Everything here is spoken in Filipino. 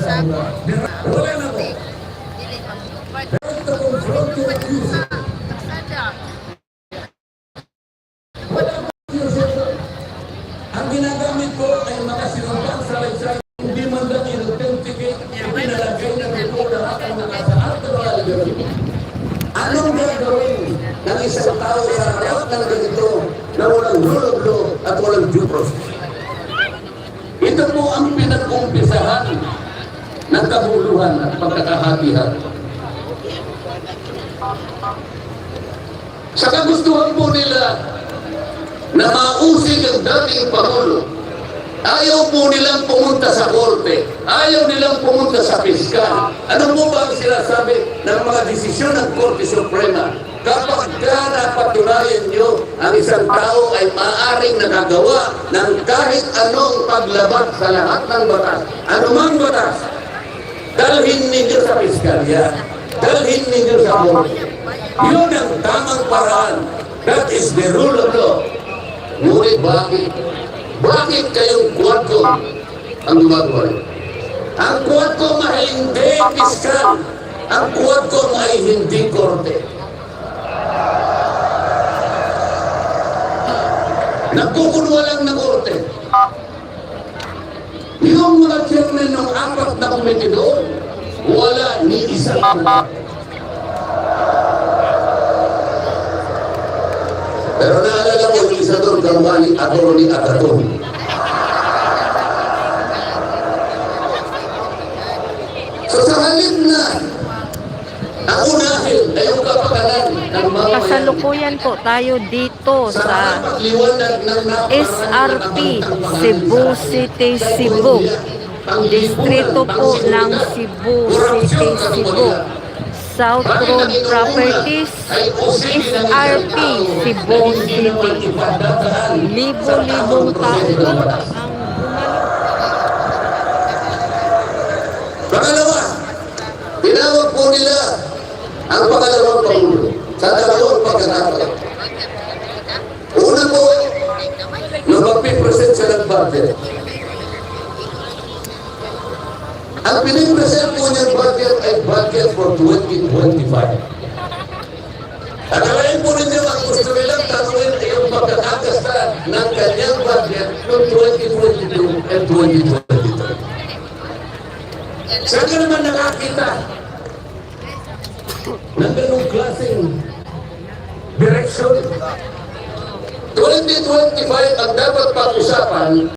Wala na po. Ang ginagamit ko ay makasinumpang sa website, hindi man lang in-authenticate, pinalagay na ito lahat ang nakasaad na mga algorithm. Anong gagawin ng isang tao sa harap ng ganito na walang rule of law at walang due process? Ito po ang pinag-umpisahan ng kabuluhan at pagkakahatihan. Sa kagustuhan po nila na mausig ang dating Pangulo, ayaw po nilang pumunta sa korte, ayaw nilang pumunta sa piskal. Ano po ba ang sinasabi ng mga desisyon ng Korte Suprema? Kapag napatunayan nyo ang isang tao ay maaaring nakagawa ng kahit anong paglabag sa lahat ng batas, anumang batas, dalhin ninyo sa piskalya, dalhin ninyo sa korte. Yun ang tamang paraan. That is the rule of law. Ngunit bakit? Bakit kayong kuwarto ang gumagawa? Ang kuwarto ay hindi piskal. Ang kuwarto ay hindi korte. Nagkukunwa lang ng korte. Yung mga chairman ng apat na komite doon, wala ni isang pero naalala ko yung isa doon, Gambani, Atty. Agaton. So sa halip na ang unahin ay yung kapakanan ng mga Kasalukuyan po tayo dito sa SRP, Cebu City, Cebu. Distrito po ng Cebu City, Cebu. South Road Properties, SRP, Cebu City. Libo-libong tao po ang gumalo. Pangalawa, tinawag po nila ang pangalawang Pangulo sa dalawang pagkakataon. Una po, nung magpipresent siya ng budget. Ang pinipresent po niyang budget ay budget for 2025. Akalain po ninyo ang gusto nilang tanungin ay yung pagkakakasta ng kanyang budget noong 2022 and 2023. Saan ka naman nakakita ng ganong klaseng direksyon? 2025 ang dapat pag-usapan